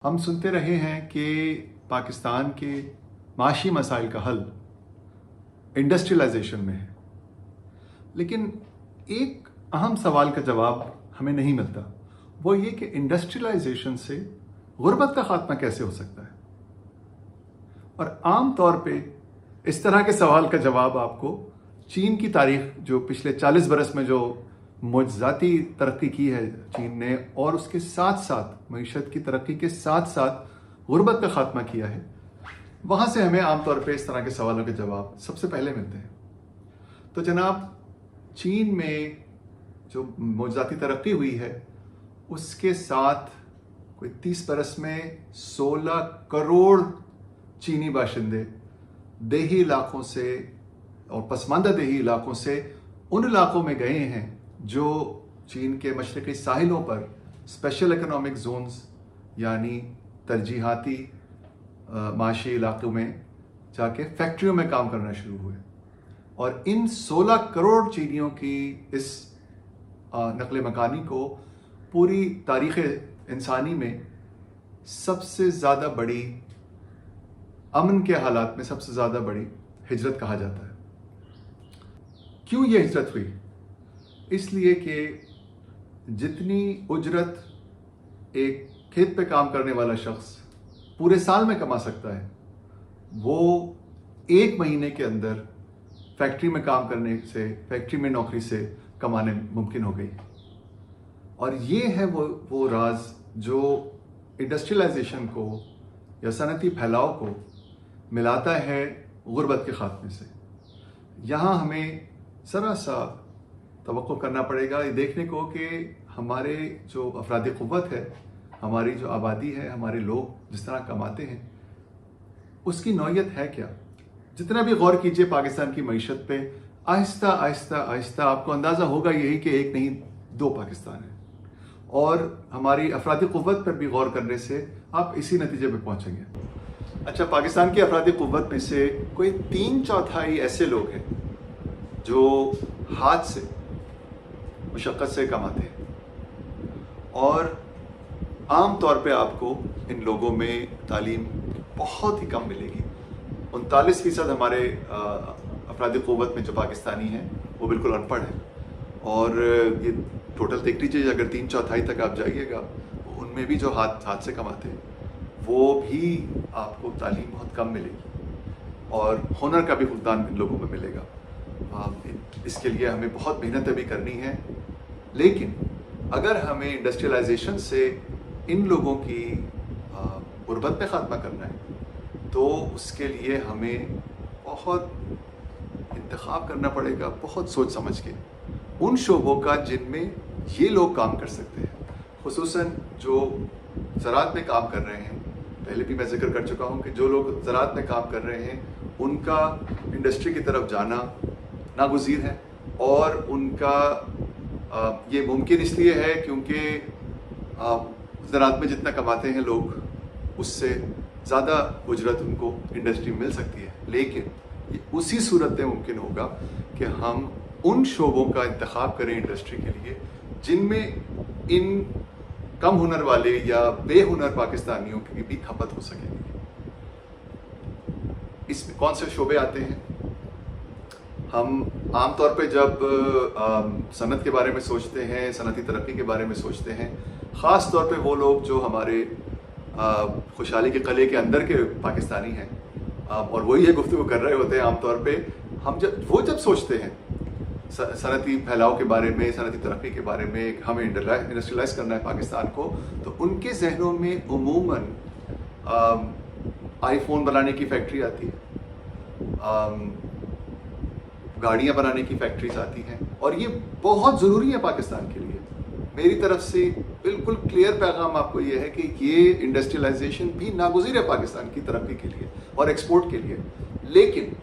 हम सुनते रहे हैं कि पाकिस्तान के माशी मसाइल का हल इंडस्ट्रियलाइजेशन में है, लेकिन एक अहम सवाल का जवाब हमें नहीं मिलता। वो ये कि इंडस्ट्रियलाइजेशन से गुर्बत का खात्मा कैसे हो सकता है। और आम तौर पे इस तरह के सवाल का जवाब आपको चीन की तारीख, जो पिछले 40 बरस में जो मुआजिज़ाती तरक्की की है चीन ने, और उसके साथ साथ मईशत की तरक्की के साथ साथ गुर्बत का खात्मा किया है, वहाँ से हमें आमतौर पे इस तरह के सवालों के जवाब सबसे पहले मिलते हैं। तो जनाब, चीन में जो मुआजिज़ाती तरक्की हुई है उसके साथ कोई 30 बरस में 16 करोड़ चीनी बाशिंदे देही इलाकों से और पसमानदा देही इलाकों से उन इलाकों में गए हैं जो चीन के मशरक़ी साहिलों पर स्पेशल इकोनॉमिक जोन्स यानी तरजीहाती माशी इलाकों में जाके फैक्ट्रियों में काम करना शुरू हुए। और इन 16 करोड़ चीनियों की इस नकल मकानी को पूरी तारीख़ इंसानी में सबसे ज़्यादा बड़ी, अमन के हालात में सबसे ज़्यादा बड़ी हिजरत कहा जाता है। क्यों ये हिजरत हुई? इसलिए कि जितनी उजरत एक खेत पे काम करने वाला शख्स पूरे साल में कमा सकता है, वो एक महीने के अंदर फैक्ट्री में काम करने से, फैक्ट्री में नौकरी से कमाने मुमकिन हो गई। और ये है वो राज जो इंडस्ट्रियलाइजेशन को या सनती फैलाव को मिलाता है गुर्बत के खात्मे से। यहाँ हमें ज़रा सा तवक्को करना पड़ेगा ये देखने को कि हमारे जो अफरादी क़ुव्वत है, हमारी जो आबादी है, हमारे लोग जिस तरह कमाते हैं, उसकी नौयत है क्या। जितना भी गौर कीजिए पाकिस्तान की मईशत पे, आहिस्ता आहिस्ता आहिस्ता आपको अंदाज़ा होगा यही कि एक नहीं 2 पाकिस्तान है। और हमारी अफरादी क़ुव्वत पर भी गौर करने से आप इसी नतीजे पे पहुँचेंगे। अच्छा, पाकिस्तान की अफरादी क़ुव्वत में से कोई 3/4 ऐसे लोग हैं जो हाथ से, मुशक्क़त से कमाते हैं। और आम तौर पे आपको इन लोगों में तालीम बहुत ही कम मिलेगी। 39% हमारे अफरादी क़ुव्वत में जो पाकिस्तानी हैं वो बिल्कुल अनपढ़ हैं। और ये टोटल देख लीजिए, अगर 3/4 तक आप जाइएगा, उनमें भी जो हाथ से कमाते हैं वो भी आपको तालीम बहुत कम मिलेगी और हुनर का भी फुकदान इन लोगों में मिलेगा। इसके लिए हमें बहुत मेहनत भी करनी है। लेकिन अगर हमें इंडस्ट्रियलाइजेशन से इन लोगों की गुर्बत पे ख़ात्मा करना है तो उसके लिए हमें बहुत इंतखाब करना पड़ेगा, बहुत सोच समझ के, उन शोबों का जिनमें ये लोग काम कर सकते हैं। खुसूसन जो ज़राअत में काम कर रहे हैं, पहले भी मैं जिक्र कर चुका हूँ कि जो लोग ज़राअत में काम कर रहे हैं उनका इंडस्ट्री की तरफ जाना नागुज़ीर है। और उनका ये मुमकिन इसलिए है क्योंकि ज़राअत में जितना कमाते हैं लोग, उससे ज़्यादा उजरत उनको इंडस्ट्री में मिल सकती है। लेकिन ये उसी सूरत में मुमकिन होगा कि हम उन शोबों का इंतखाब करें इंडस्ट्री के लिए जिनमें इन कम हुनर वाले या बेहुनर पाकिस्तानियों की भी खपत हो सकेगी। इसमें कौन से शोबे आते हैं? हम आम तौर पे जब सनत के बारे में सोचते हैं, सनती तरक्की के बारे में सोचते हैं, ख़ास तौर पे वो लोग जो हमारे खुशहाली के कले के अंदर के पाकिस्तानी हैं, और वही ये गुफ्तगू कर रहे होते हैं आम तौर पे, हम जब सोचते हैं सनती फैलाव के बारे में, सनती तरक्की के बारे में, हमें इंडस्ट्रियलाइज करना है पाकिस्तान को, तो उनके जहनों में उमूमन आईफोन बनाने की फैक्ट्री आती है, गाड़ियाँ बनाने की फैक्ट्रीज आती हैं। और ये बहुत ज़रूरी है पाकिस्तान के लिए। मेरी तरफ से बिल्कुल क्लियर पैगाम आपको ये है कि ये इंडस्ट्रियलाइजेशन भी नागुज़ीर है पाकिस्तान की तरक्की के लिए और एक्सपोर्ट के लिए। लेकिन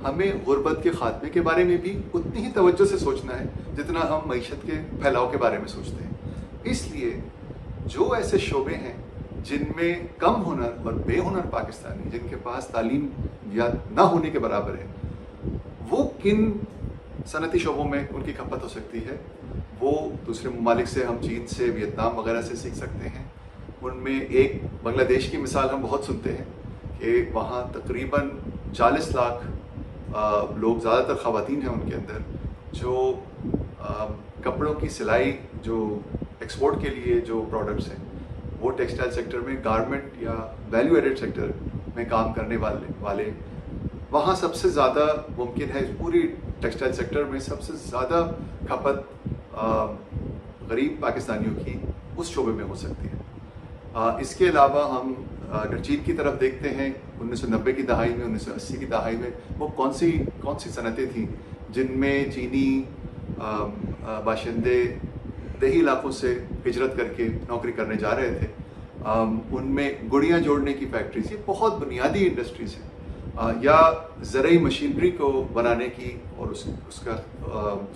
हमें गुर्बत के ख़ात्मे के बारे में भी उतनी ही तवज्जो से सोचना है जितना हम मईशत के फैलाव के बारे में सोचते हैं। इसलिए जो ऐसे शोबे हैं जिनमें कम हुनर और बेहुनर पाकिस्तानी, जिनके पास तालीम या ना होने के बराबर है, वो किन सनती शोबों में उनकी खपत हो सकती है, वो दूसरे ममालिक से, हम चीन से, वियतनाम वगैरह से सीख सकते हैं। ان میں ایک بنگلہ دیش کی مثال ہم بہت سنتے ہیں کہ وہاں تقریباً 40 لاکھ لوگ، زیادہ تر خواتین ہیں ان کے اندر، جو کپڑوں کی سلائی جو ایکسپورٹ کے لیے جو پروڈکٹس ہیں وہ ٹیکسٹائل سیکٹر میں، گارمنٹ یا ویلیو ایڈڈ سیکٹر میں کام کرنے والے وہاں سب سے زیادہ ممکن ہے، پوری ٹیکسٹائل سیکٹر میں سب سے زیادہ کھپت غریب پاکستانیوں کی اس شعبے میں ہو سکتی ہے۔ اس کے علاوہ ہم اگر چین کی طرف دیکھتے ہیں 1990 کی دہائی میں، 1980 کی دہائی میں وہ کون سی صنعتیں تھیں جن میں چینی باشندے دیہی علاقوں سے ہجرت کر کے نوکری کرنے جا رہے تھے، ان میں گڑیاں جوڑنے کی فیکٹریز، یہ بہت بنیادی انڈسٹریز ہیں، یا زرعی مشینری کو بنانے کی اور اس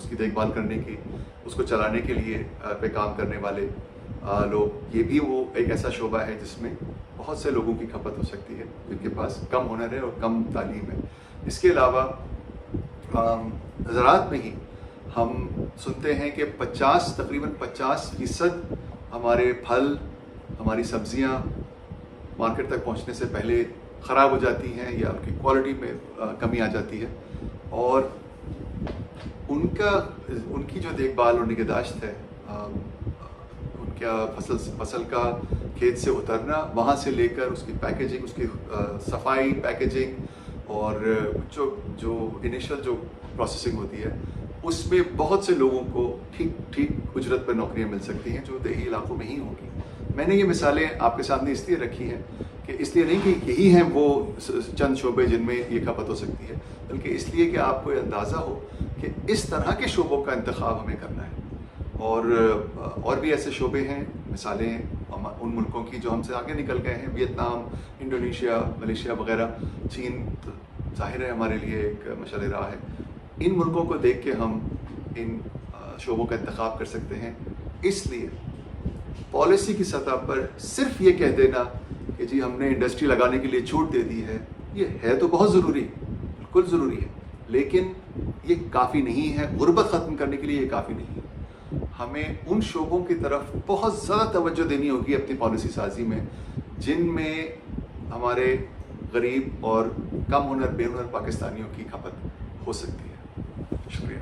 کی دیکھ بھال کرنے کی، اس کو چلانے کے لیے پہ کام کرنے والے لوگ، یہ بھی وہ ایک ایسا شعبہ ہے جس میں بہت سے لوگوں کی کھپت ہو سکتی ہے جن کے پاس کم ہنر ہے اور کم تعلیم ہے۔ اس کے علاوہ زراعت میں ہی ہم سنتے ہیں کہ تقریباً 50% ہمارے پھل، ہماری سبزیاں مارکیٹ تک پہنچنے سے پہلے خراب ہو جاتی ہیں یا ان کی کوالٹی میں کمی آ جاتی ہے، اور ان کی جو دیکھ بھال اور نگہداشت ہے، ان کا فصل کا کھیت سے اترنا، وہاں سے لے کر اس کی پیکیجنگ، اس کی صفائی، پیکیجنگ اور جو انیشل جو پروسیسنگ ہوتی ہے، اس میں بہت سے لوگوں کو ٹھیک اجرت پر نوکریاں مل سکتی ہیں جو دیہی علاقوں میں ہی ہوں گی۔ میں نے یہ مثالیں آپ کے سامنے اس لیے رکھی ہیں کہ اس لیے نہیں کہ یہی ہیں وہ چند شعبے جن میں یہ کھپت ہو سکتی ہے، بلکہ اس لیے کہ آپ کو یہ اندازہ ہو کہ اس طرح کے شعبوں کا انتخاب ہمیں کرنا ہے، اور بھی ایسے شعبے ہیں، مثالیں ان ملکوں کی جو ہم سے آگے نکل گئے ہیں، ویتنام، انڈونیشیا، ملیشیا وغیرہ، چین ظاہر ہے ہمارے لیے ایک مشعل راہ ہے۔ ان ملکوں کو دیکھ کے ہم ان شعبوں کا انتخاب کر سکتے ہیں۔ اس لیے پالیسی کی سطح پر صرف یہ کہہ دینا کہ جی ہم نے انڈسٹری لگانے کے لیے چھوٹ دے دی ہے، یہ ہے تو بہت ضروری، بالکل ضروری ہے، لیکن یہ کافی نہیں ہے، غربت ختم کرنے کے لیے یہ کافی نہیں ہے۔ ہمیں ان شعبوں کی طرف بہت زیادہ توجہ دینی ہوگی اپنی پالیسی سازی میں جن میں ہمارے غریب اور کم ہنر، بے ہنر پاکستانیوں کی کھپت ہو سکتی ہے۔ شکریہ۔